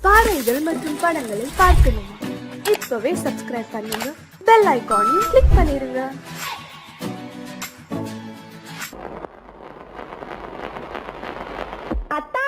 பாடல்கள் மற்றும் படங்களை பார்க்கணுமா? இப்பவே சப்ஸ்கிரைப் பண்ணுங்க, பெல் ஐகானையும் கிளிக் பண்ணிருங்க. அத்தா,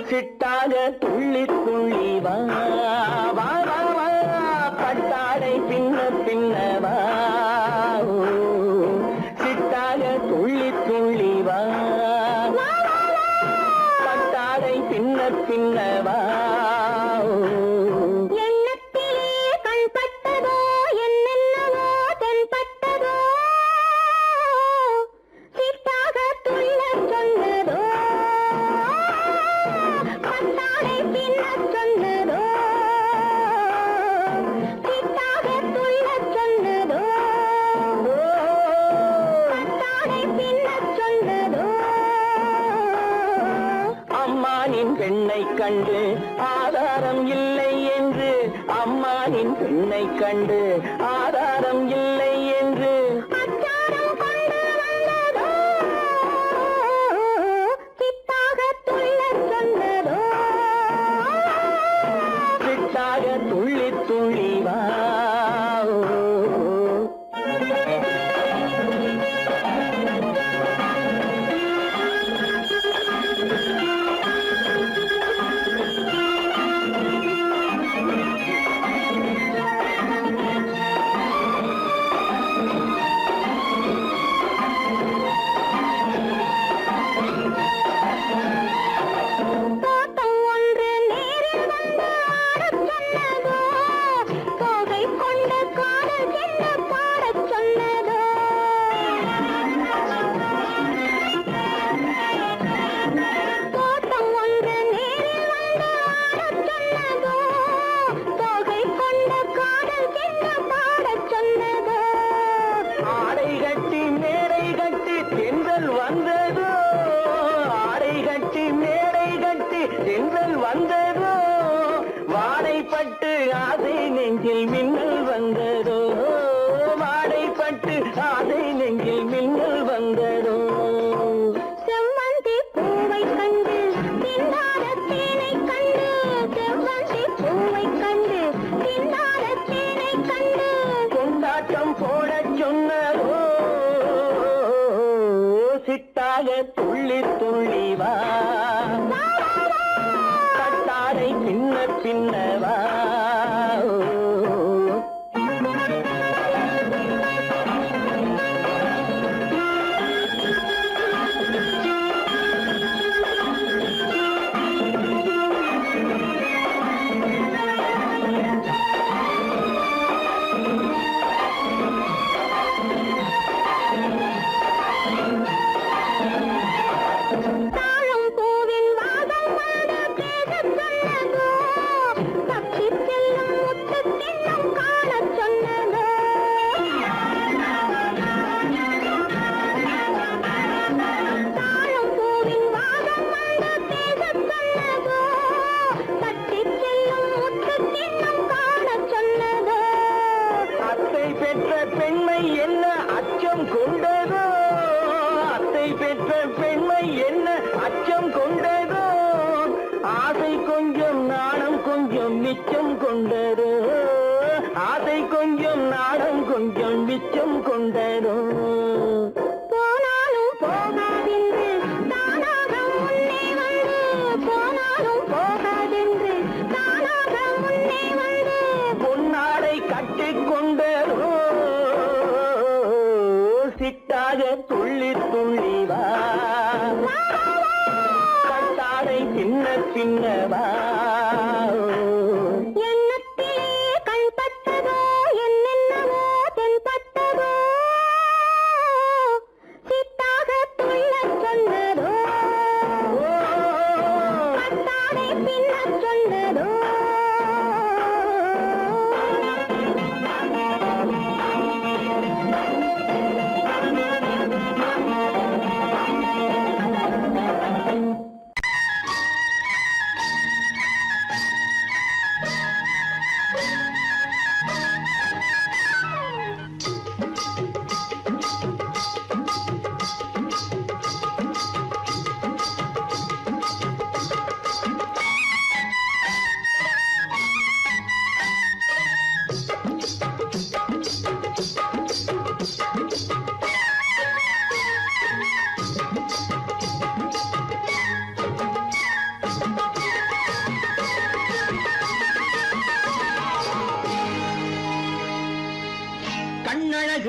சிட்டாக துள்ளி துள்ளி வா வா வா வா, பட்டாடை பின்ன பின்னவா, சிட்டாக துள்ளி துள்ளி வா, பட்டாடை பின்ன பின்னவா. எண்ணத்திலே கண்பட்டதோ என்னென்னவோ தென்பட்டதோ, சிட்டாக துள்ளச் சொன்னதோ, பட்டாடை பின்னச் சொன்னதோ, சிட்டாக துள்ளச் சொன்னதோ, பட்டாடை பின்னச் சொன்னதோ. அம்மானின் பெண்ணை கண்டு ஆதாரம் இல்லை என்று, அம்மானின் பெண்ணை கண்டு ஆதாரம் இல்லை என்று, அச்சாரம் கொண்டு வந்ததோ, சிட்டாக துள்ளச் சொன்னதோ, சிட்டாக துள்ளி துள்ளி வா. தோட்டம் ஒன்று நேரில் வந்து ஆடச் சொன்னதோ, தோகை கொண்ட காதல் என்ன பாடச் சொன்னதோ, தோட்டம் ஒன்று நேரில் வந்து ஆடச் சொன்னதோ, தோகை கொண்ட காதல் என்ன பாடச் சொன்னதோ. ஆடை கட்டி மேடை கட்டி தென்றல் வந்ததோ, ஆடை கட்டி மேடை கட்டி தென்றல் வந்ததோ, வாடைப்பட்டு ஆசை நெஞ்சில் மின்னல் வந்ததோ, வாடைப்பட்டு ஆசை நெஞ்சில் மின்னல் வந்ததோ. செவ்வந்தி பூவை கண்டு திண்டாட தேனை கண்டு, செவ்வந்தி பூவை கண்டு திண்டாட தேனை கண்டு, கொண்டாட்டம் போடச் சொன்னதோ, சிட்டாக துள்ளி துள்ளி வா, கட்டாடை பின்ன பின்னவா. தாழம் பூவின் வாசம் வந்து பேசச் சொன்னதோ, தப்பிச் செல்லும் முத்துக் கிண்ணம் காணச் சொன்னதோ, தாழம் பூவின் வாசம் வந்து பேசச் சொன்னதோ, தப்பிச் செல்லும் முத்துக் கிண்ணம் காணச் சொன்னதோ. அத்தை பெற்ற பெண்மை என்ன அச்சம் கொண்டதோ, அத்தை பெற்ற பெண்மை என்ன அச்சம் கொண்டதோ, ஆசை கொஞ்சம் நாணம் கொஞ்சம் மிச்சம் கொண்டதோ, ஆசை கொஞ்சம் நாணம் கொஞ்சம் மிச்சம் கொண்டதோ. போனாலும் போகாதென்று தானாக முன்னே வந்து, போனாலும் போகாதென்று தானாக முன்னே வந்து, பொன்னாடை கட்டிக் கொண்டதோ, சிட்டாக துள்ளி துள்ளி வா, கட்டாடை பின்ன பின்னவா. எண்ணத்திலே கண்பட்டதோ என்னென்னவோ தென்பட்டதோ, சிட்டாக துள்ளச் சொன்னதோ, பட்டாடை பின்ன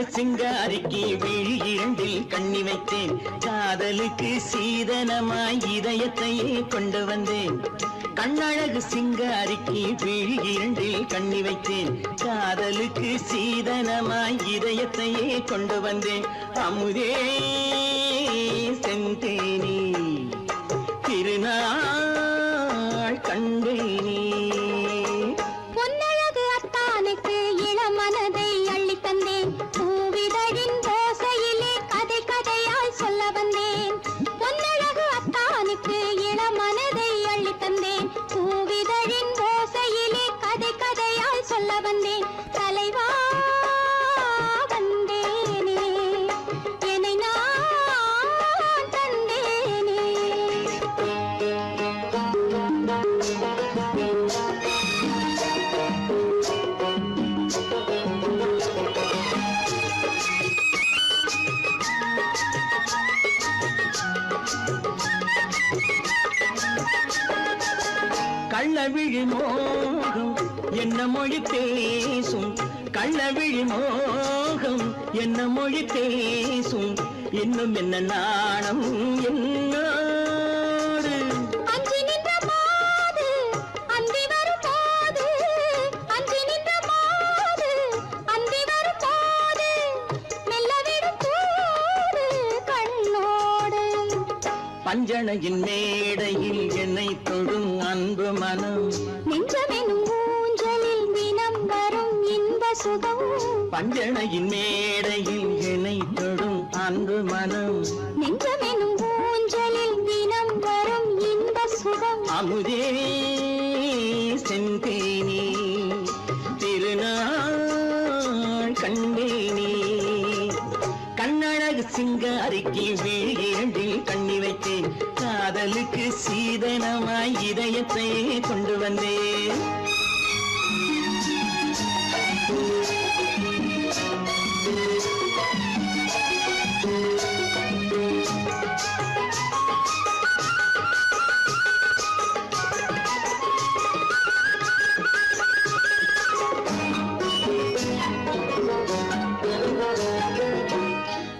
கண்ணழகு சிங்காரிக்கு விழி இரண்டில் கண்ணி வைத்தேன் காதலுக்கு சீதனமாய் இதயத்தையே கொண்டு வந்தேன் கண்ணழகு சிங்காரிக்கு விழி இரண்டில் கண்ணி வைத்தேன் காதலுக்கு சீதனமாய் இதயத்தையே கொண்டு வந்தேன் அமுதே செந்தேனே திருநாள் கண்டேனே பொன்னழகு அத்தானுக்கு இளமனதை அள்ளி தந்தேன் பூவிதழின் ஓசையிலே கதை கதையாய் சொல்ல வந்தேன் பொன்னழகு அத்தானுக்கு இளமனதை அள்ளி தந்தேன் பூவிதழின் ஓசையிலே கதை கதையாய் சொல்ல வந்தேன் தலைவா வந்தேனே என்னை நான் தந்தேனே கள்ளவிழி மோகம் என்ன மொழி பேசும் கள்ளவிழி மோகம் என்ன மொழி பேசும் இன்னும் என்ன நாணம் என்னோடு அஞ்சி நின்ற மாது அந்தி வரும் போது அஞ்சி நின்ற மாது அந்தி வரும் போது மெல்ல விடும் போது கண்ணோடு பஞ்சணையின் மேடையில் என்னை தொடும் அன்பு மனம் நெஞ்சமெனும் ஊஞ்சலில் தினம் வரும் இன்ப சுகம் பஞ்சணையின் மேடையில் என்னை தொடும் அன்பு மனம் நெஞ்சமெனும் ஊஞ்சலில் தினம் வரும் இன்ப சுகம் அமுதே செந்தேனே திருநாள் கண்டேனே கண்ணழகு சிங்காரிக்கு விழி இரண்டில் கண்ணி வைத்தேன் காதலுக்கு சீதனமாய் இதயத்தை கொண்டு வந்தேன்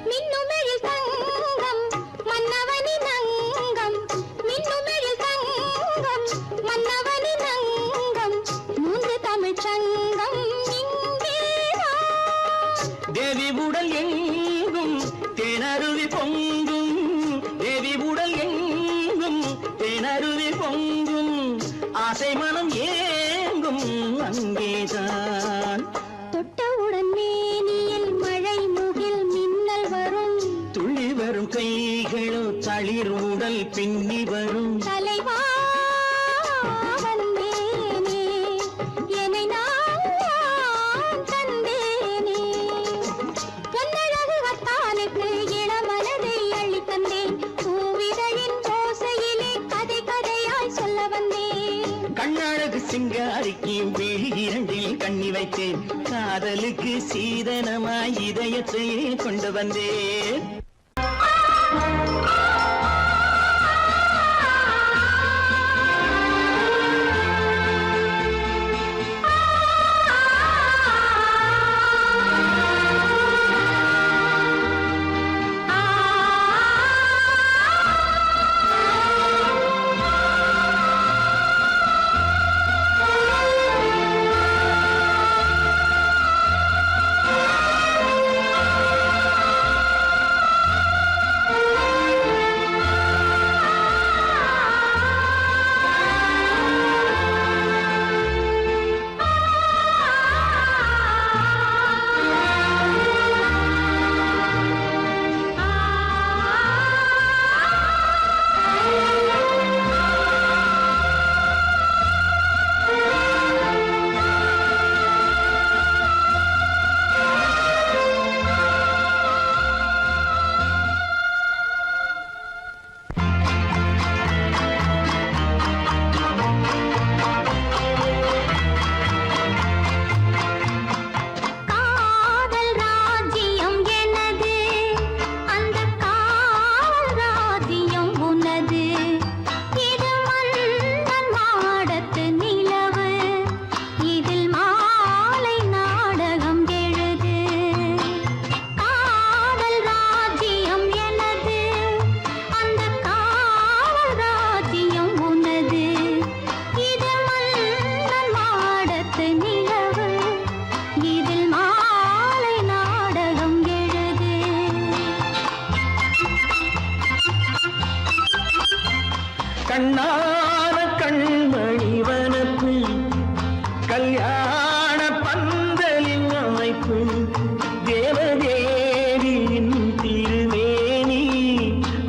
மின்னுமெழில் தங்கம் மன்னவனின் அங்கம் மின்னுமெழில் தங்கம் மன்னவனின் அங்கம் மூன்று தமிழ்ச் சங்கம் இங்கேதான் தேவி உடல் எங்கும் தேனருவி பொங்கும் தேவி உடல் எங்கும் தேனருவி பொங்கும் ஆசை மனம் ஏங்கும் அங்கேதான் தொட்டவுடன் மேனியில் மழை முகில் மின்னல் வரும் துள்ளி வரும் கைகளோ தளிர் உடல் பின்னி வரும் தலைவா வந்தேனே என்னை நான் தந்தேனே பொன்னழகு அத்தானுக்கு இளமனதை அள்ளி தந்தேன் பூவிதழின் ஓசையிலே கதை கதையாய் சொல்ல வந்தேன் கண்ணழகு சிங்காரிக்கு விழி இரண்டில் கண்ணி வைத்தேன் காதலுக்கு சீதனமாய் இதயத்தையே கொண்டு வந்தேன்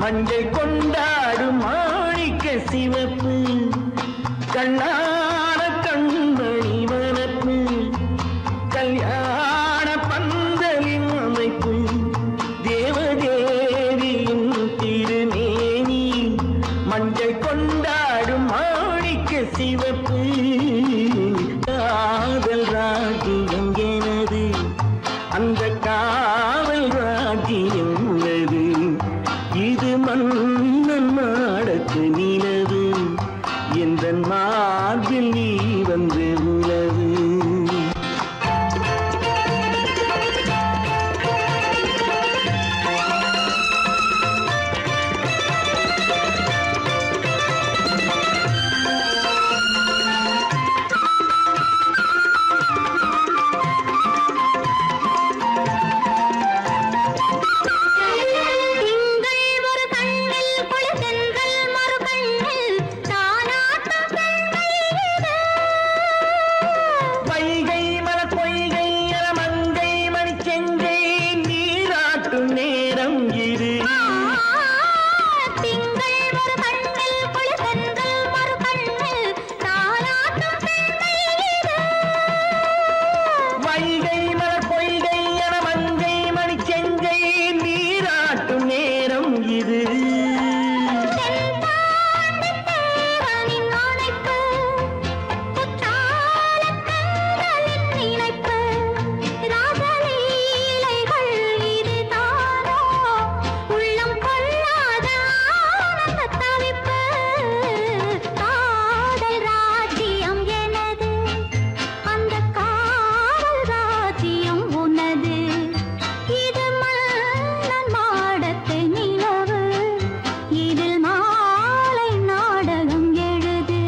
மஞ்சள் கொண்டாடும் மாணிக்க சிவப்பு கண்ணான கண்மணி வனப்பு கல்யாண பந்தலின் அமைப்பு தேவதேவியின் திருமேனி மஞ்சள் கொண்டாடும் மாணிக்க சிவப்பு காதல் ராஜ்யம் எனது அந்த காவல் ராஜ்யம் உள்ளது இது மன்னன் மாடத்து நிலவு எந்த மார்பில் நீ வந்து உலவு திங்கள் ஒரு கண்ணில் குளிர்தென்றல் மறு கண்ணில் தானாட்டம் பெண்கள் இது. வைகை மலர் பொய்கை என மங்கை மணிச்செங்கை நீராட்டும் நேரம் இது திங்கள் ஒரு கண்ணில் குளிர்தென்றல் மறு கண்ணில் தானாட்டம் பெண்கள் இது. வைகை மலர் பொய்கை என மங்கை மணிச்செங்கை நீராட்டும் நேரம் இது தென்பாண்டித் தேவனின் ஆணைப்பு, குற்றாலக் கண்களின் நினைப்பு, ராசலீலைகள் இதுதானோ, உள்ளம் கொள்ளாத ஆனந்தத் தவிப்பு. காதல் ராஜ்யம் எனது, அந்தக் காவல் ராஜ்யம் உனது. இது மன்னன் மாடத்து நிலவு, இதில் மாலை நாடகம் எழுது.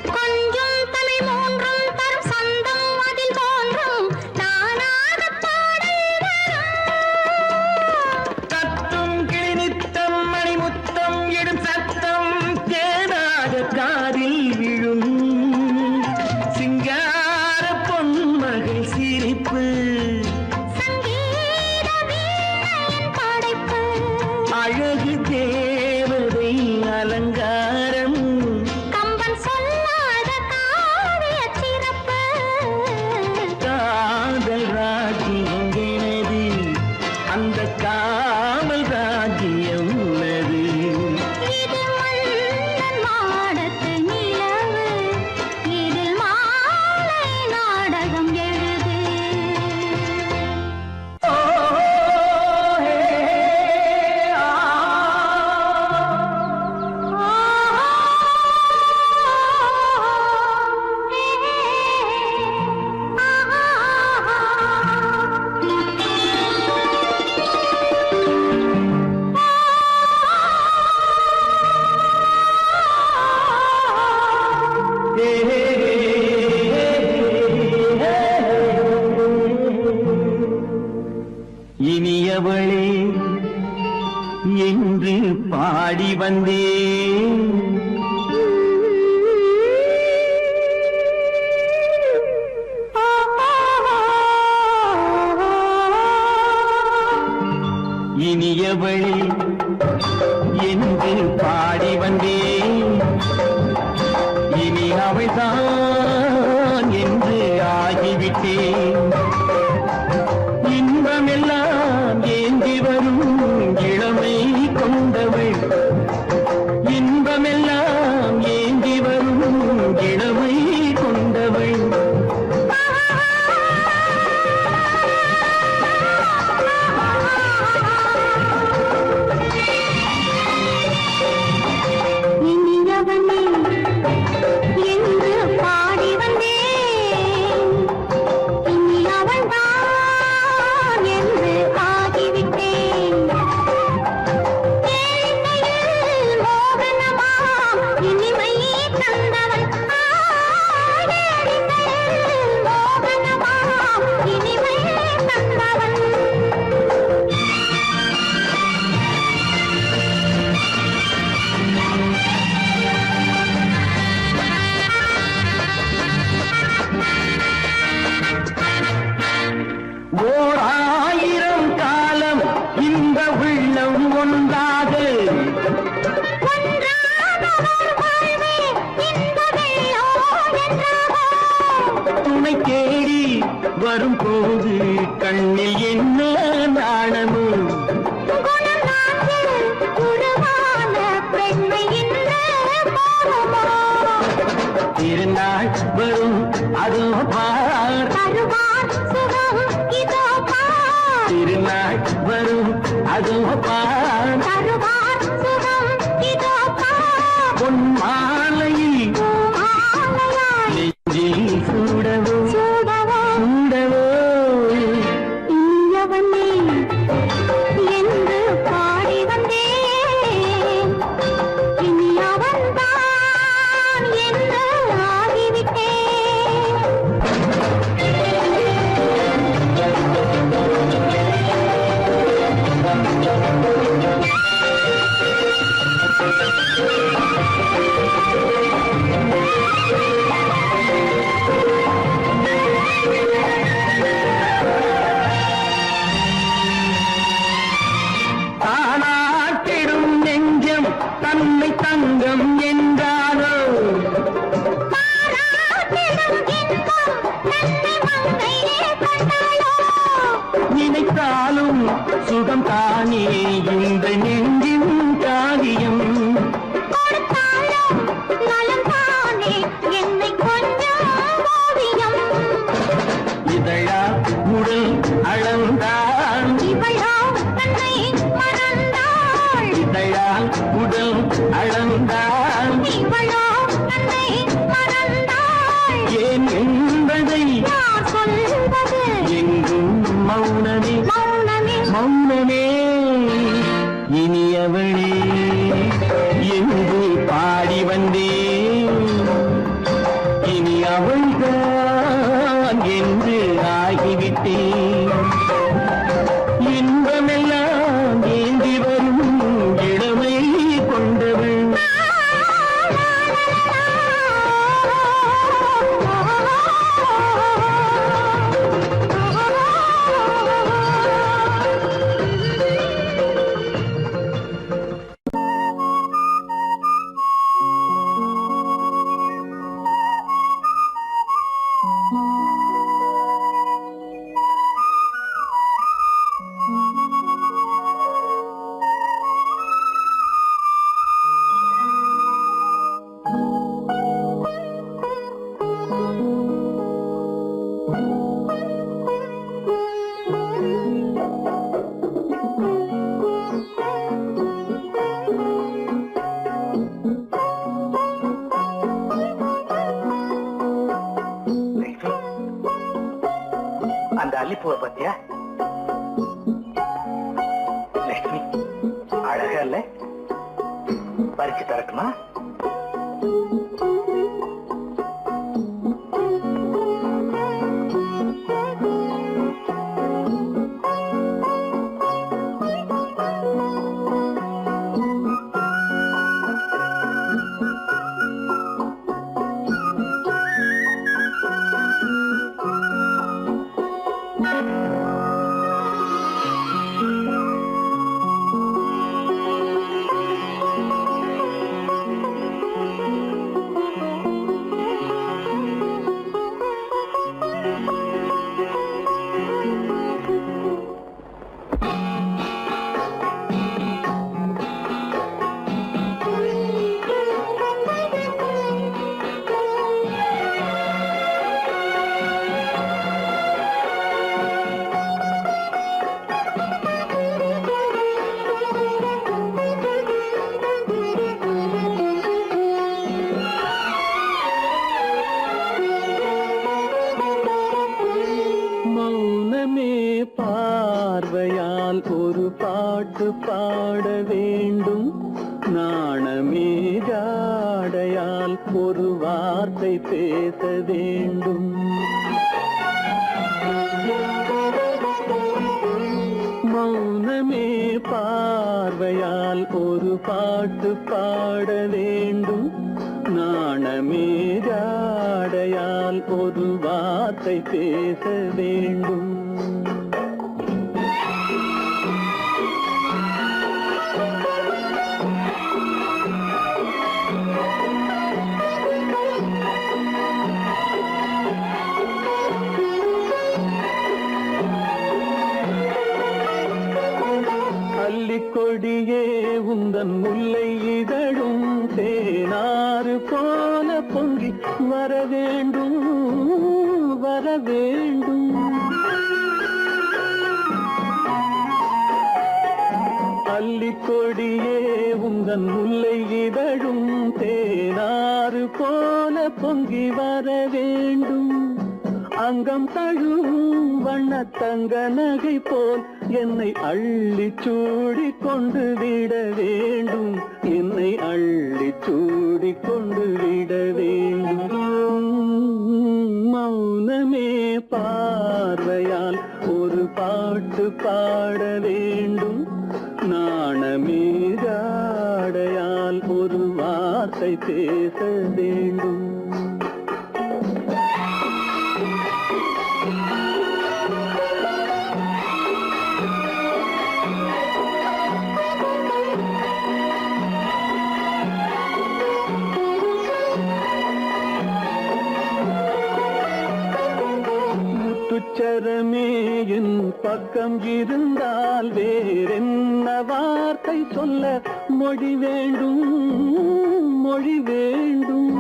கொஞ்சம் தமிழ் மூன்றும் தரும் சந்தம் அதில் தோன்றும் நானாகப் பாடல் வரும். கத்தும் கிளிநித்தம் மணிமுத்தம் இடும் சத்தம் தேனாக காதில் விழும் சிங்கார பொன்மகள் சிரிப்பு சங்கீத வீணையின் படைப்பு, அழகு தேவதை அலங்காரம் கம்பன் சொல்லாத காவியச் சிறப்பு. காதல் ராஜ்யம் எனது அந்த காவல் ராஜ்யம் உள்ளது இது மன்னன் மாடத்து நிலவு, இதில் மாலை நாடகம் எழுது. ஓ, ஹே, ஆ. இனியவளே என்று பாடி வந்தேன் இனியவளே என்று பாடி வந்தேன் இனி அவள்தான் என்று ஆகிவிட்டேன் இன்பமெல்லாம் ஏந்தி வரும் இளமை கொண்டவள் இன்பமெல்லாம் ஏந்தி வரும் இளமை கொண்டவள் வரும்போது கண்ணில் என்ன நாணமோ குணநாட்டில் உருவான பெண்மை இன்று பாவமோ திருநாள் வரும் அதோ பார் தருவார் சுகம் இதோ பார் திருநாள் வரும் அதோ பார் தருவார் சுகம் இதோ பார் பொன் மாலையில் பூமாலையாய் நெஞ்சில் சூடவோ சூடவோ சூடவோ இனியவனே என்று பாடி வந்தேன் இனி அவன்தான் என்று ஆகிவிட்டேன் தானாட்டிடும் நெஞ்சம் தன்னை தங்கம் என்றாரோ பாராட்டிடும் இன்பம் தன்னை மங்கையே கண்டாளோ நினைத்தாலும் சுகம் தானே இந்த நெஞ்சின் காரியம் கொடுத்தாலும் நலம் தானே என்னை கொஞ்சம் ஓவியம் இதழா உடல் அளந்தான் இவளோ தன்னை மறந்தாள் இதழால் உடல் அளந்தான் இவளோ தன்னை மறந்தாள் ஏன் என்பதை யார் சொல்வது எங்கும் மௌனமே மௌனமே மௌனமே இனியவளே என்று பாடி வந்தேன் இனி அவள்தான் என்று ஆகிவிட்டேன் இன்பமெல்லாம் ஏந்தி வரும் இளமை கொண்டவள் அந்த அல்லிப்பூவை பத்தியா லட்சுமி அழகா இல்ல பறிச்சு தரட்டுமா மௌனமே பார்வையால் ஒரு பாட்டு பாட வேண்டும் நாணமே ஜாடையால் ஒரு வார்த்தை பேச வேண்டும் மௌனமே பார்வையால் ஒரு பாட்டு பாட வேண்டும் நாணமே ஜாடையால் ஒரு வார்த்தை பேச வேண்டும் கொடியே உந்தன் முல்லை இதழும் தேனாறு போல பொங்கி வர வேண்டும் வர வேண்டும். அல்லிக்கொடியே உந்தன் முல்லை இதழும் தேனாறு போல பொங்கி வர வேண்டும். அங்கம் தழுவும் வண்ணத்தங்க நகை போல் என்னை அள்ளி சூடி கொண்டு விட வேண்டும். என்னை அள்ளி சூடி கொண்டு விட வேண்டும். மௌனமே பார்வையால் ஒரு பாட்டு பாட வேண்டும். நாணமே ஜாடையால் ஒரு வார்த்தை பேச வேண்டும். முத்துச்சரமே என் பக்கம் இருந்தால் வேறென்ன வார்த்தை சொல்ல மொழி வேண்டும் மொழி வேண்டும்.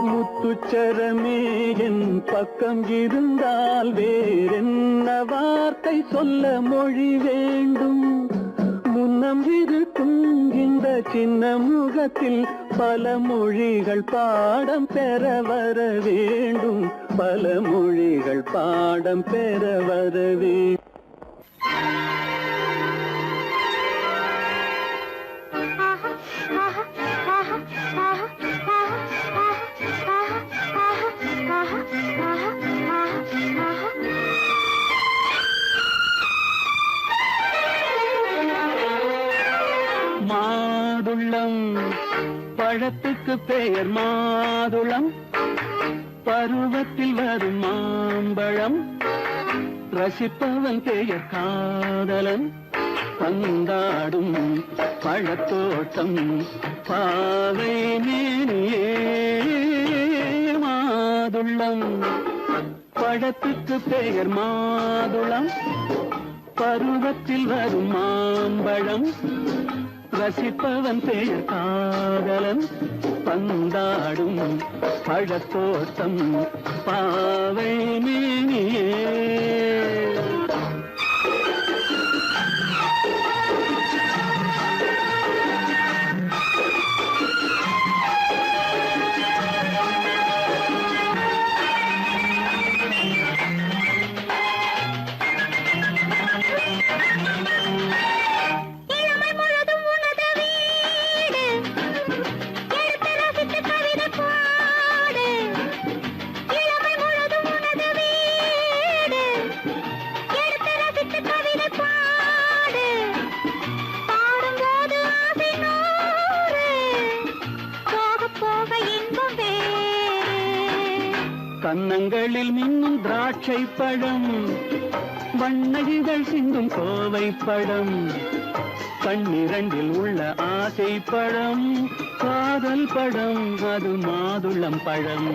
முத்துச்சரமே என் பக்கம் இருந்தால் வேறென்ன வார்த்தை சொல்ல மொழி வேண்டும். முன்னம் இருக்கும் இந்த சின்ன முகத்தில் பல மொழிகள் பாடம் பெற வர வேண்டும். பல மொழிகள் பாடம் பெற வர வேண்டும். மாதுளம் பழத்துக்கு பெயர் மாதுளம். பருவத்தில் வரும் மாம்பழம். ரசிப்பவன் பெயர் காதலன். பந்தாடும் பழத்தோட்டம் பாவை மேனியே. மாதுளம் பழத்துக்கு பெயர் மாதுளம். பருவத்தில் வரும் மாம்பழம். ரசிப்பவன் பெயர் காதலன். பந்தாடும் பழத்தோட்டம் பாவை மேனியே. கன்னங்களில் மின்னும் திராட்சை பழம். வண்ணகிகள் சிந்தும் கோவை பழம். கண்ணிரண்டில் உள்ள ஆசை பழம். காதல் பழம் அது மாதுளம் பழம்.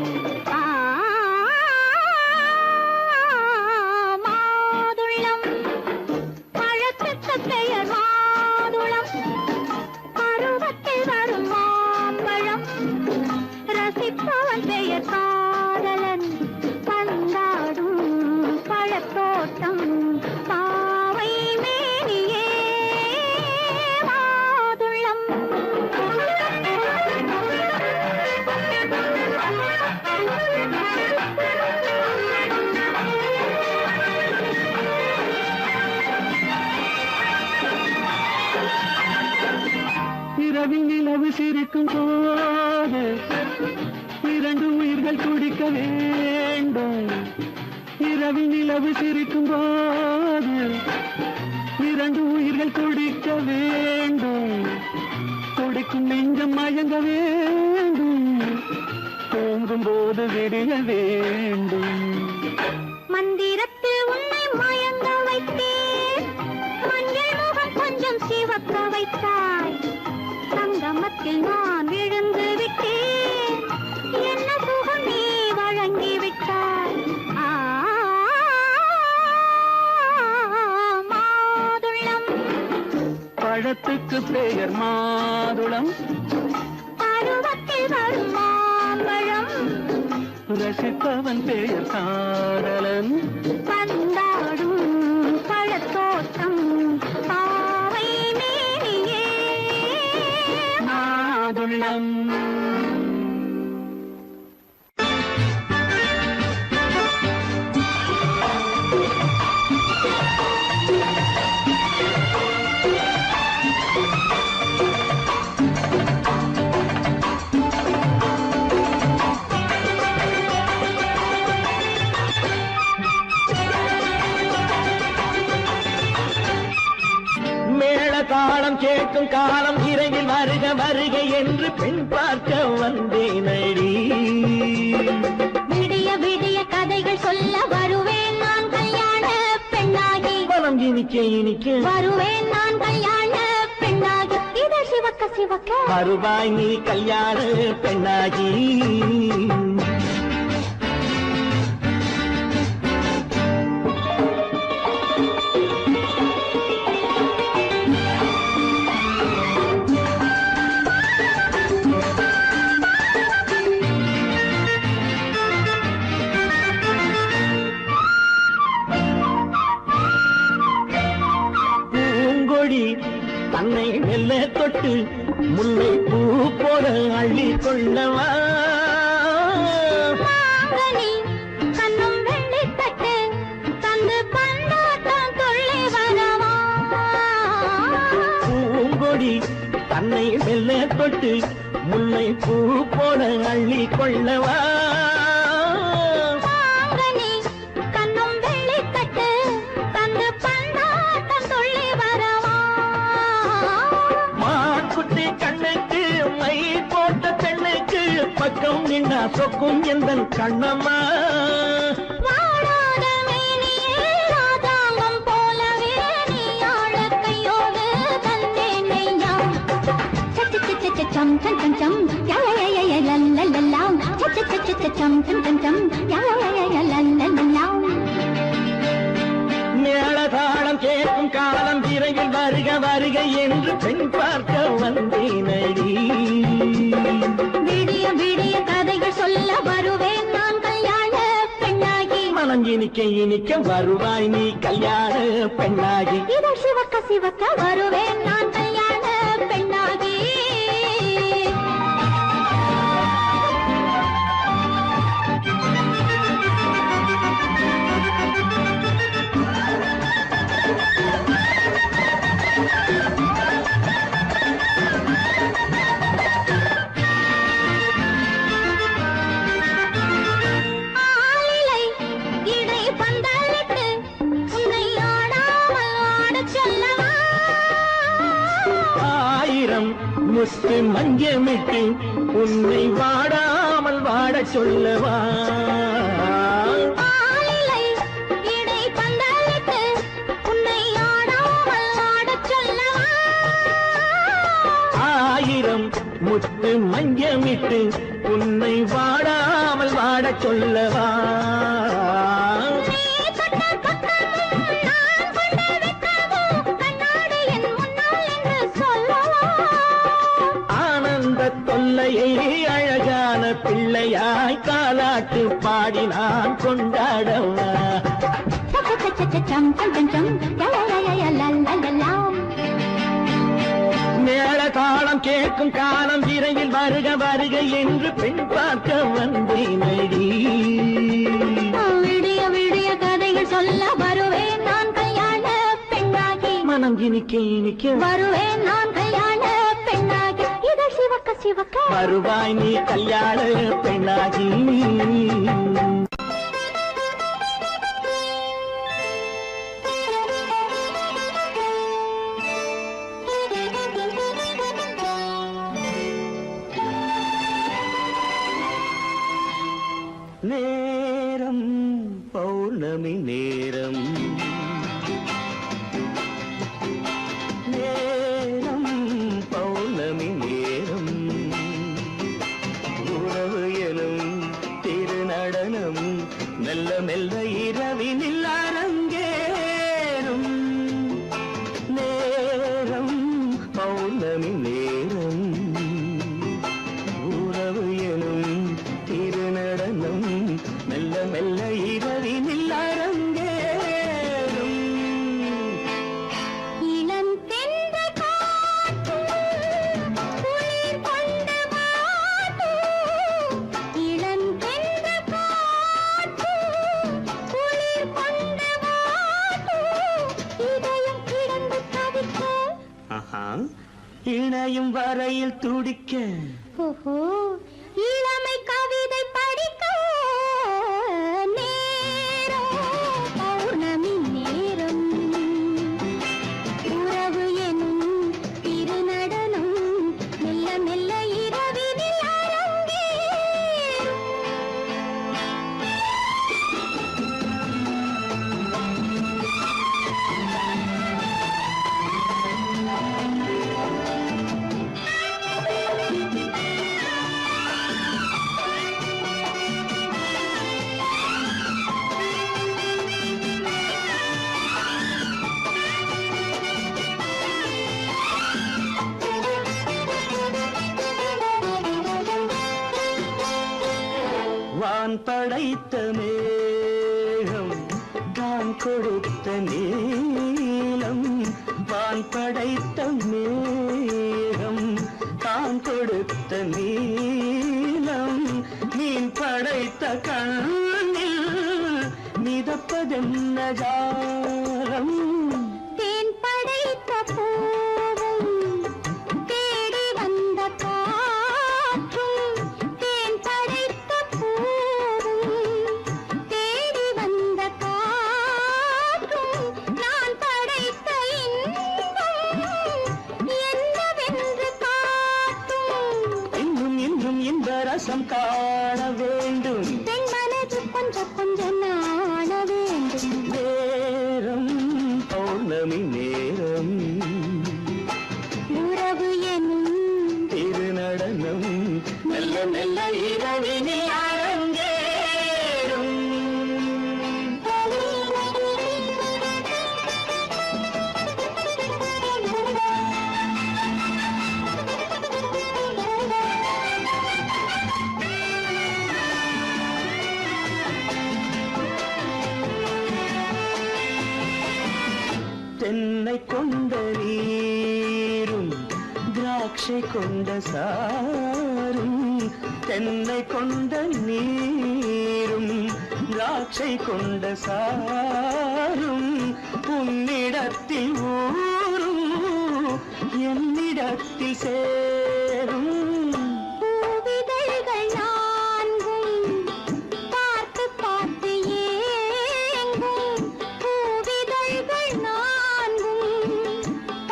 மாதுளம் பழத்துக்கு பெயர் மாதுளம். பருவத்தில் வரும் மாம்பழம். ரசிப்பவன் பெயர் காதலன். பந்தாடும் பழத்தோட்டம் பாவை மேனியே. மாதுளம் இரவில் நிலவு சிரிக்கும் போது இரண்டு உயிர்கள் துடிக்க வேண்டும். இரவில் நிலவு சிரிக்கும் போது இரண்டு உயிர்கள் துடிக்க வேண்டும். துடிக்கும் நெஞ்சம் மயங்க வேண்டும். தூங்கும் போது விடிய வேண்டும். மந்திரத்தில் உன்னை மயங்க வைத்தேன். மஞ்சள் முகம் கொஞ்சம் சிவக்க வைத்தாய். சங்கமத்தில் நான் விழுந்து விட்டேன். என்ன சுகம் நீ வழங்கி விட்டாய். அதற்கு பெயர் மாதுளம். பருவத்தில் வரும் மாம்பழம் ரசிப்பவன் பெயர் காதலன். பந்தாடும் பழத்தோட்டம் பாவை மேனியே மாதுளம். தாளம் கேட்கும் காலம் இறையில் வருக வருக என்று பெண் பார்க்க வந்தேனடி. விடிய விடிய கதைகள் சொல்ல வருவேன் நான் கல்யாண பெண்ணாகி. மனம் இனிக்க இனிக்க வருவேன் நான் கல்யாண பெண்ணாகி. இதை சிவக்க சிவக்க வருவாய் நீ கல்யாண பெண்ணாகி. தன்னை மெல்ல தொட்டு முல்லை பூ போல அள்ளி கொள்ளவா. கண்ணும் வெள்ளி தட்டு தந்து பந்தாட்டம் துள்ளி வரவா. பூங்கொடி தன்னை மெல்ல தொட்டு முல்லை பூ போல அள்ளி கொள்ளவா. கண்ணும் வெள்ளி தட்டு தந்து பந்தாட்டம் துள்ளி வரவா. மாக்குட்டி கண்ணுக்கு மை போட்ட பெண்ணுக்கு பக்கம் நின்னா சொக்கும் எந்தன் கண்ணம்மா. வாழாத மேனியே ராஜாங்கம் போலவே நீ ஆழ கையோடு தந்தேன் நெய்யா. சச்ச சச்ச சச்சம் சம் சம் சம் யய லல்லல்லாம். சச்ச சச்ச சச்சம் சம் சம் சம் யய லல்லல்லாம். மேளதாளம் கேட்கும் காலம் விரைவில் வருக வருக என்று பெண் பார்க்க வந்தேனடி. விடிய விடிய கதைகள் சொல்ல வருவேன் நான் கல்யாண பெண்ணாகி. மனம் இனிக்க இனிக்க வருவாய் நீ கல்யாண பெண்ணாகி. இதை சிவக்க சிவக்க வருவேன் நான் கல்யாண பெண்ணாகி. முத்து மஞ்சமிட்டு உன்னை வாடாமல் வாட சொல்லவா. ஆயிரம் முத்து மஞ்சமிட்டு உன்னை வாடாமல் வாட சொல்லவா. தொல்லையை அழகான பிள்ளையாய் காலாட்டு பாடி நான் கொண்டாடவா. மேள தாளம் கேட்கும் காலம் விரைவில் வருக வருக என்று பெண் பார்க்க வந்தேனடி. விடிய விடிய கதைகள் சொல்ல வருவேன் நான் கல்யாண பெண்ணாகி. மனம் இனிக்க இனிக்க வருவேன் நான் கல்யாண பெண்ணாகி. இதை சிவக்க சிவக்க வருவாய் நீ கல்யாண பெண்ணாகி. நேரம் பௌர்ணமி நேரம், நேரம் பௌர்ணமி நேரம், உறவு எனும் திருநடனம் மெல்ல மெல்ல இரவினில் அரங்கேறும். நேரம் பௌர்ணமி இணையும் வரையில் துடிக்க ஓஹோ இளமை கவிதை படிக்க நேரம் பௌர்ணமி நேரம் உறவு எனும் திருநடனம் மெல்ல மெல்ல இரவினில் அரங்கேறும். வான் படைத்த மேகம் தான் கொடுத்த நீளம் வான் படைத்த மேகம் தான் கொடுத்த நீளம் மீன் படைத்த கண்ணில் மிதப்பதென்ன ஜாலம் தேன் படைத்த பூவும் தேடி வந்த காற்றும் தேன் படைத்த பூவும் தேடி வந்த காற்றும் நான் படைத்த இன்பம் என்னவென்று காட்டும். இன்னும் இன்னும் இந்த ரசம் காண வேண்டும் பெண் மனது கொஞ்சம் கொஞ்சம் நாண வேண்டும். நேரம் பௌர்ணமி நேரம் உறவு எனும் திருநடனம் மெல்ல மெல்ல இரவினில் அரங்கேறும். தென்னை கொண்ட நீரும் திராட்சை கொண்ட சாரும் தென்னை கொண்ட நீரும் திராட்சை கொண்ட சாரும் உன்னிடத்தில் ஊரும் என்னிடத்தில் சேரும் பூவிதழ்கள் நான்கும் பார்த்து பார்த்து ஏங்கும். பூவிதழ்கள் நான்கும்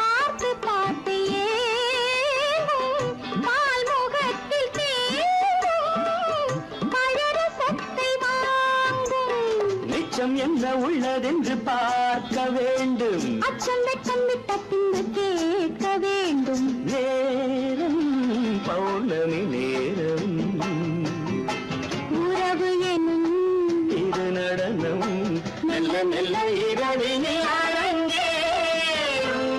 பார்த்து பார்த்து ஏங்கும். பால்முகத்தில் தேங்கும் பழரசத்தை வாங்கும். நிச்சம் என்ன உள்ளதென்று பார்க்க வேண்டும் அச்சம் வெச்சம் விட்ட பின்பு கேட்க வேண்டும். நேரம் பௌர்ணமி நேரம் உறவு எனும் இது நடனம் மெல்ல மெல்ல இரவினில் அரங்கேறும்.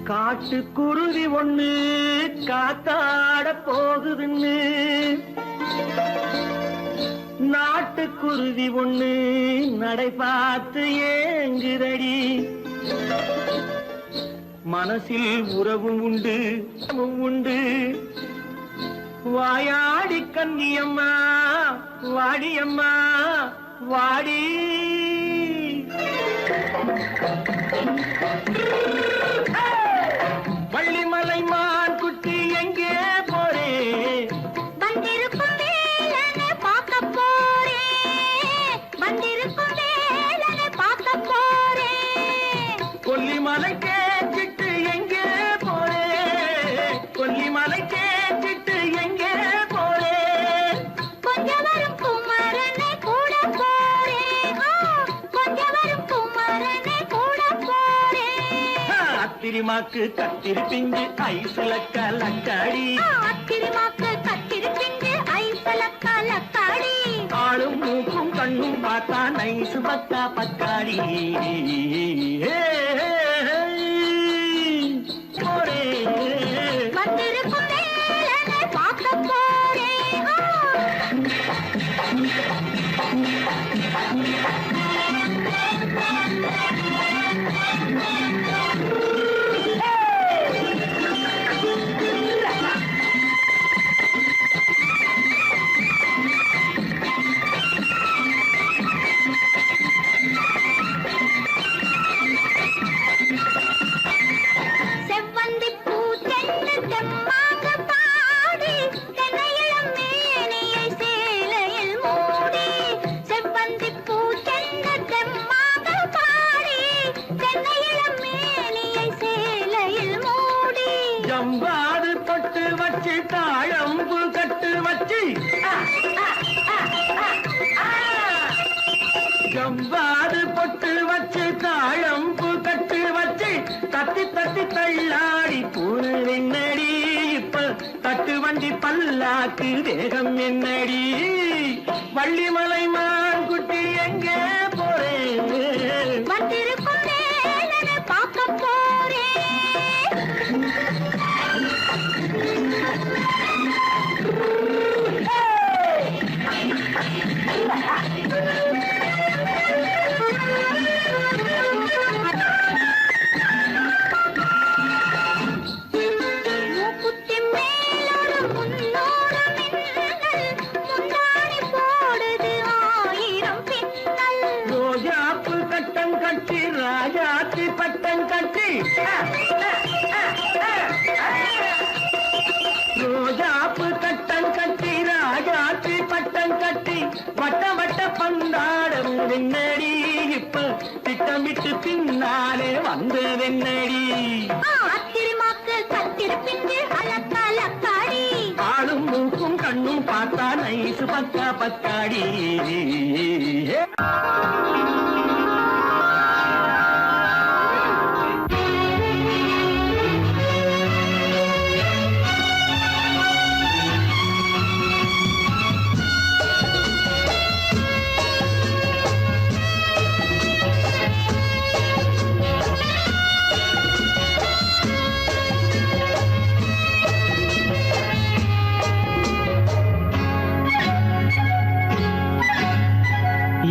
காட்டுக்குருவி ஒண்ணு காத்தாட போகுதுன்னு நாட்டுக்குருவி ஒண்ணு நடை பார்த்து ஏங்குதடி மனசில் உறவும் உண்டு உண்டு வாயாடி கன்னியம்மா வாடியம்மா வாடி வள்ளிமலை மான் குட்டி எங்கே போறே வந்திருக்கும் வேலனை பார்க்க போறேன். வந்திருக்கும் வேலனை பார்க்க போறேன். கொல்லிமலை கேட்டுட்டு எங்கே போறே கொல்லிமலை கேட்டுட்டு எங்கே போறே கொஞ்சம் வரும் குமரனை கூட போறேன். கொஞ்சம் வரும் குமரனை கூட போறேன். அத்திரிமாக்கு கத்திரி பிஞ்சு ஐசுல கலக்காடி அத்திரிமாக்கு கத்திரி பிஞ்சு ஐசல கலக்காடி ஆளும் மூக்கும் கண்ணும் பார்த்தா நைசு பக்கா பக்காடி போறே வந்திருக்கும் வேலனை பார்க்க போறேன். ஜம்பாது பொட்டு வச்சு தாழம்பு கட்டு வச்சு ஜம்பாது பொட்டு வச்சு தாழம்பு கட்டு வச்சு தட்டி தட்டி தள்ளாடி பூரு என்னடி இப்ப தட்டு வண்டி பல்லாக்கு வேகம் என்னடி வள்ளிமலை மான் குட்டி எங்கே போறேன் வந்திருக்கும் வேலனை பார்க்க போறேன். மூக்குத்தி மேலோடு முன்னோடு மின்னல், முந்தாணி போடுது 1000 பின்னல். ரோஜாப்பு கட்டம் கட்டி ராஜாத்தி பட்டம் கட்டி ரோஜாப்பு கட்டம் கட்டி ராஜாத்தி பட்டம் கட்டி வட்ட வட்ட பந்தாடம் வெண்ணடி இப்ப திட்டமிட்டு பின்னாலே வந்த வெண்ணடி அத்திருமாக்கு கத்திருப்பிட்டு அலக்காடி ஆளும் மூக்கும் கண்ணும் பார்த்தா நைசு பக்கா பக்காடி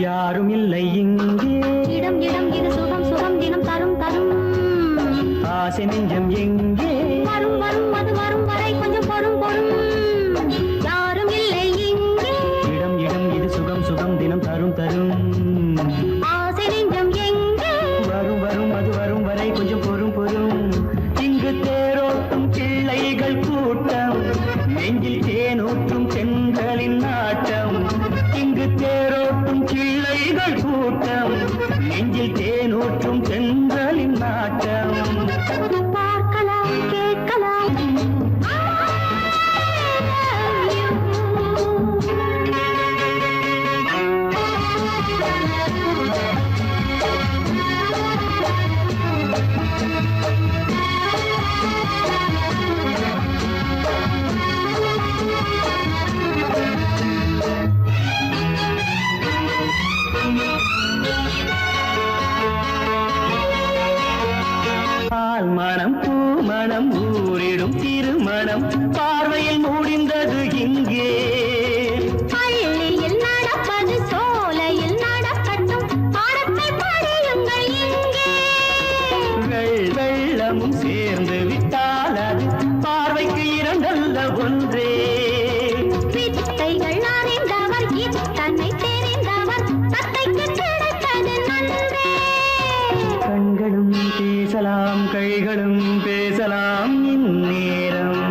யாரும் இல்லை இங்கே இடம் இடம் இது சுகம் சுகம் தினம் தரும் தரும். ஆசை நெஞ்சம் எங்கே வரும் வரும் அது வரும் வரை கொஞ்சம் பொறும் பொறும். யாரும் இல்லை இங்கே இடம் இடம் இது சுகம் சுகம் தினம் தரும் தரும். ஆசை நெஞ்சம் எங்கே வரும் வரும் அது வரும் வரை கொஞ்சம் பொறும் பொறும். இங்கு தேரோட்டும் பிள்ளைகள் கூட்டம், நெஞ்சில் தேனூற்றும் பெண்களின் நாட்டம். இங்கு தேரோட்டும் பிள்ளைகள் கூட்டம், நெஞ்சில் தேனூற்றும் பெண்களின் நாட்டம். பார்க்கலாம் கேட்கலாம். பால் மனம் பூ மனம் ஊரிடும் திருமணம் பார்வையில் முடிந்தது இங்கே. பள்ளியில் நடப்பது சோலையில் நடக்கட்டும், பாடத்தை படியுங்கள் இங்கே. வெள்ளமும் சேர்ந்து விட்டால் அது பார்வைக்கு இரண்டல்ல ஒன்றே. வித்தைகள் அறிந்தவர் இத்தனை தெரிந்தவர், தத்தைக்கு கிடைத்தது நன்றே. கண்களும் பேசலாம் கைகளும் பேசலாம் இந்நேரம்.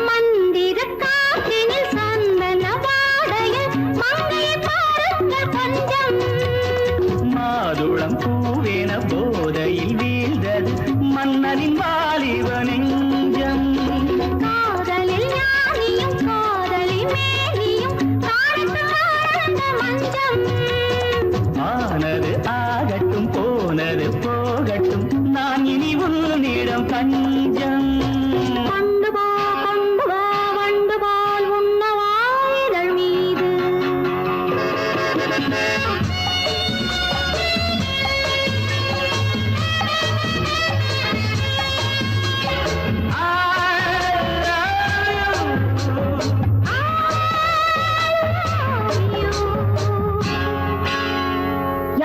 மந்திர காற்றினில் சந்தன வாடையில் மங்கையை பாருங்கள் கொஞ்சம். மாதுளம் பூவேன போதையில் வீழ்ந்தது மன்னனின் வாலிப நெஞ்சம். காதலில் ஞானியும் காதலில் மேனியும் காணித்து வாழ்ந்த மஞ்சம். ஆனது ஆகட்டும் போனது போகட்டும், நான் இனி உன்னிடம் பஞ்சம். கொண்டு வா வண்டு போல் உண்ணவா இதழ் மீது.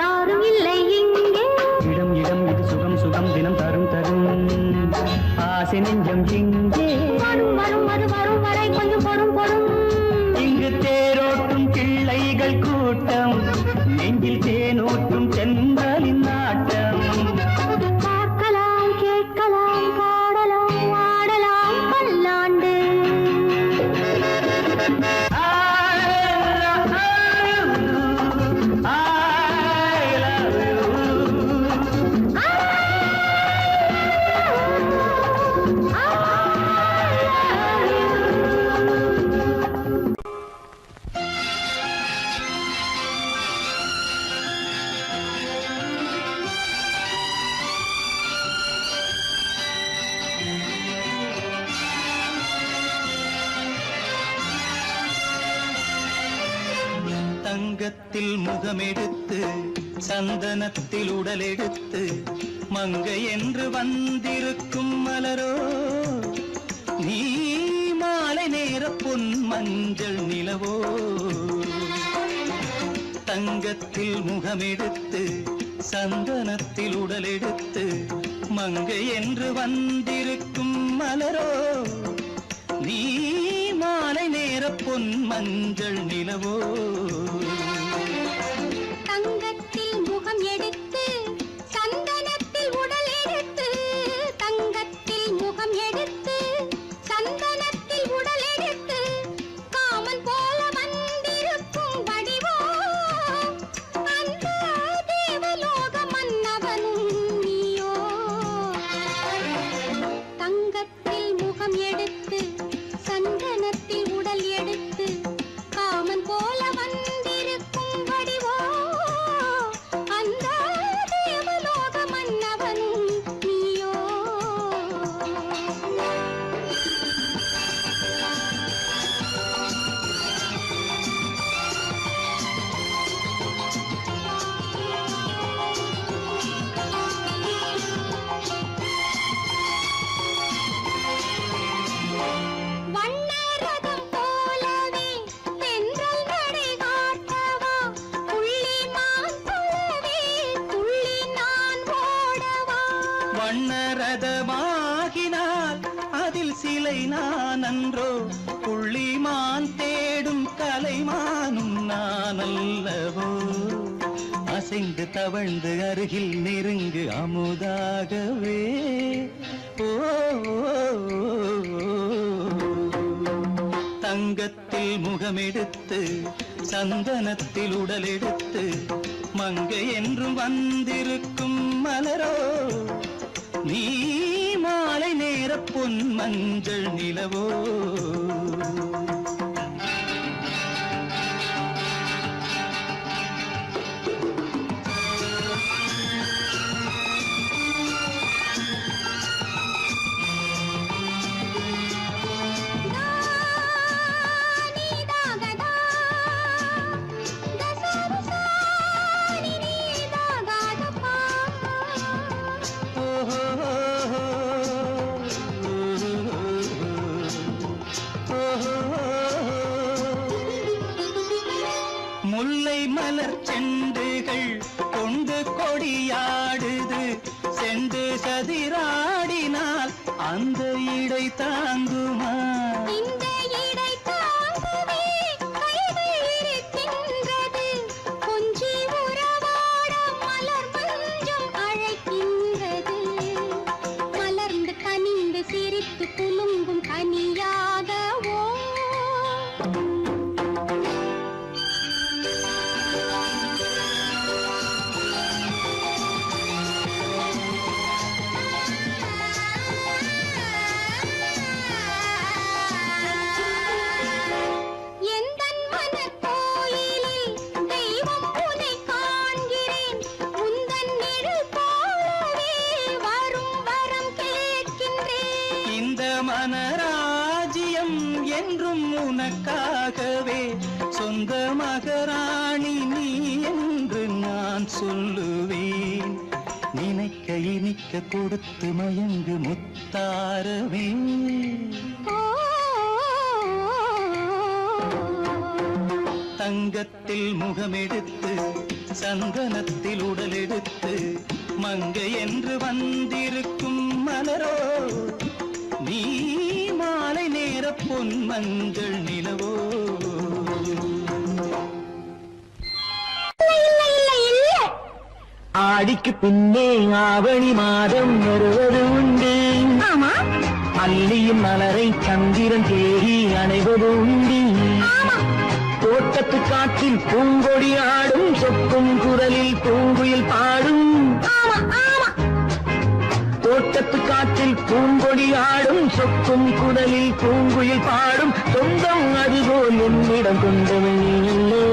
யாரும் இல்லை இங்கே. இடம் இடம் இது சுகம் சுகம் தினம் தரும் தரும் ஆசை நெஞ்சம் இங்கே. வரும் வரும் அது வரும் வரை கொஞ்சம் பொறும் பொறும். இங்கு தேரோட்டும் பிள்ளைகள் கூட்டம், நெஞ்சில் தேனூற்றும் சென்றலின் நாட்டம். பார்க்கலாம் கேட்கலாம் பாடலாம் ஆடலாம் பல்லாண்டு. தங்கத்தில் முகமெடுத்து சந்தனத்தில் உடலெடுத்து மங்கை என்று வந்திருக்கும் மலரோ, நீ மாலை நேர பொன் மஞ்சள் நிலவோ. தங்கத்தில் முகமெடுத்து சந்தனத்தில் உடலெடுத்து மங்கை என்று வந்திருக்கும் மலரோ, நீ மாலை நேர பொன் மஞ்சள் நிலவோ. தங்கத்தில் முகம் எடுத்து சந்தனத்தில் உடல் எடுத்து, தங்கத்தில் முகம் எடுத்து சந்தனத்தில் உடல் எடுத்து, காமன் போல வந்திருக்கும் வடிவோ, அந்த தேவலோக மன்னவனும் நீயோ. தங்கத்தில் முகம் எடுத்து சந்தனத்தில் உடல் எடுத்து, காமன் போல வந்திருக்கும் வடிவோ, அந்த தேவலோக மன்னவனும் நீயோ. வண்ணரதம் போலவே தென்றல் நடை காட்டவா, புள்ளிமான் போலவே துள்ளி நான் ஓடவா. வண்ணரதமாகினால் அதில் சிலை நான் அன்றோ, புள்ளிமான் தேடும் கலைமானும் நான் அல்லவோ. அசைந்து தவழ்ந்து அருகில் நெருங்கு அமுதாகவே. ஓ, தங்கத்தில் முகமெடுத்து சந்தனத்தில் உடலெடுத்து மங்கை என்றும் வந்திருக்கும் மலரோ, நீ மாலை நேர பொன் மஞ்சள் நிலவோ. முல்லை மலர் செண்டுகள் கொண்டு கொடியாடுது, செண்டு சதிராடினால் அந்த இடை தாங்குமா. இந்த இடை தாங்குவே கைகள் இருக்கின்றது, கொஞ்சி உறவாட மலர் மஞ்சம் அழைக்கின்றது. மலர்ந்து கனிந்து சிரித்து குலுங்கும் கனியாகவோ. எந்தன் மனக்கோயிலில் தெய்வம் உன்னை காண்கிறேன், உந்தன் நிழல் போலவே வரும் வரம் கேட்கின்றேன். இந்த மனராஜ்யம் என்றும் உனக்காகவே, சொந்த மகராணி நீ என்று நான் சொல்லுவேன். நினைக்க இனிக்க கொடுத்து மயங்கு முத்தாரவே. தங்கத்தில் முகமெடுத்து சந்தனத்தில் உடலெடுத்து மங்கை என்று வந்திருக்கும் மலரோ நீ மாலை நேர பொன் மஞ்சள் நிலவோ ஆடிக்கு பின்னே ஆவணி மாதம் வருவது உண்டு. அல்லியின் மலரை சந்திரன் தேடி அணைவது உண்டு. தோட்டத்து காற்றில் பூங்கொடி ஆடும் சொக்கும் குரலில் பூங்குயில் பாடும். தோட்டத்து காற்றில் பூங்கொடி ஆடும் சொக்கும் குரலில் பூங்குயில் பாடும். சொந்தம் அதுபோல் என்னிடம் கொண்டவன் இல்லை.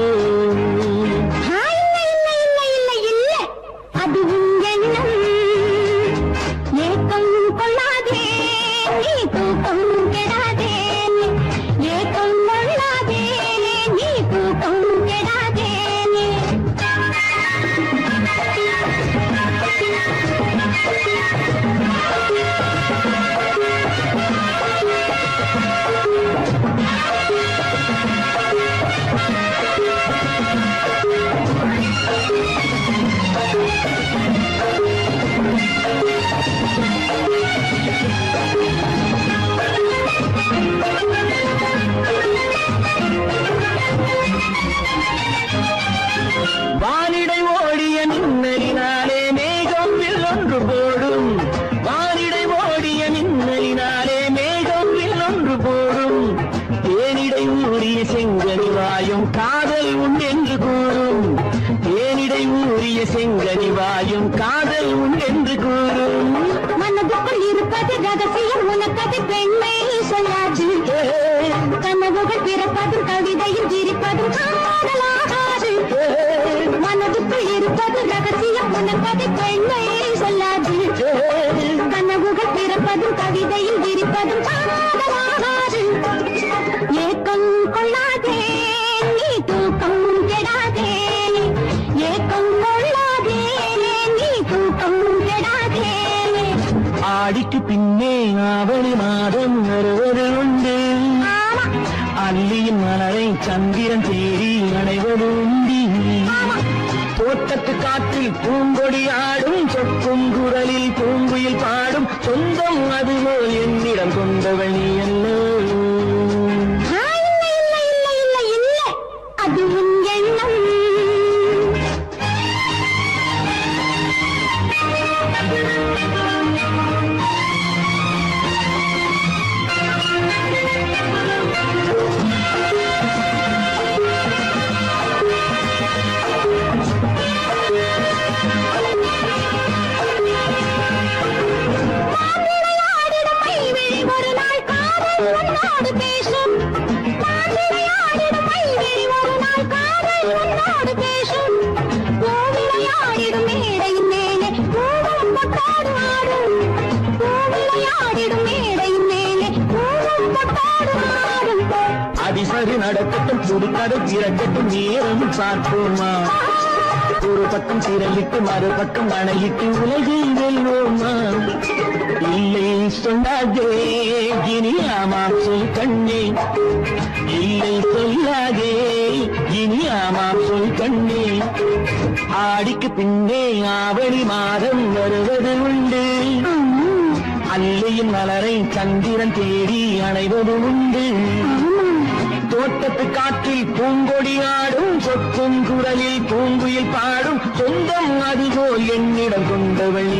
வானிடை ஓடிய மின்னலினாலே மேகம் ஒன்று போடும். வானிடை ஓடிய மின்னலினாலே மேகம் ஒன்று போடும். தேனிடை ஊறிய செங்கனி வாயும் காதல் உண்டென்று கூறும். தேனிடை ஊறிய செங்கனி வாயும் காதல் உண்டென்று கூறும். மனதுக்குள் இருப்பது ரகசியம் உனக்கது பெண்மை சொல்லாது. கனவுகள் பிறப்பதும் கவிதையில் விரிப்பதும் காதலாகாது. மனதுக்குள் இருப்பது ரகசியம் உனக்கது பெண்மை சொல்லாது. கனவுகள் பிறப்பதும் கவிதையில் விரிப்பதும் காதலாகாது. ஏக்கம் கொள்ளாதே நீ தூக்கம் கெடாதே. ஏக்கம் கொள்ளாதே நீ தூக்கம் கெடாதே. ஆடிக்கு பின்னே ஆவணி மாதம் வருவது உண்டு. அல்லியின் மலரை சந்திரன் தேடி அணைவது உண்டி. தோட்டத்து காற்றில் பூங்கொடி ஆடும் சொக்கும் குரலில் பூங்குயில் பாடும். சொந்தம் அதுபோல் என்னிடம் கொண்டவள் நீ அல்ல. அது உன் எண்ணம். ஒரு நாள் காதல் உன்னோடு பேசும். விளையாடிடும் மைவிழி ஒரு நாள் காதல் உன்னோடு பேசும். விளையாடிடும் மேடையின் மேலே பூவும் பொட்டாடு ஆடும். விளையாடிடும் மேடையின் மேலே பூவும் பொட்டாடு ஆடும். அதிசரி நடக்கட்டும் புதுக்கடை திறக்கட்டும் நேரம் பார்ப்போமா. ஒரு பக்கம் திரையிட்டு மறுபக்கம் அணையிட்டு உலகை வெல்வோமா. இல்லை சொல்லாதே இனி ஆமாம் சொல் கண்ணே. இல்லை சொல்லாதே இனி ஆமாம் சொல் கண்ணே. ஆடிக்கு பின்னே ஆவணி மாதம் வருவது உண்டு. அல்லியின் மலரை சந்திரன் தேடி அணைவது உண்டு. தோட்டத்து காற்றில் பூங்கொடி ஆடும் சொக்கும் குரலில் பூங்குயில் பாடும். சொந்தம் அதுபோல் என்னிடம் கொண்டவள்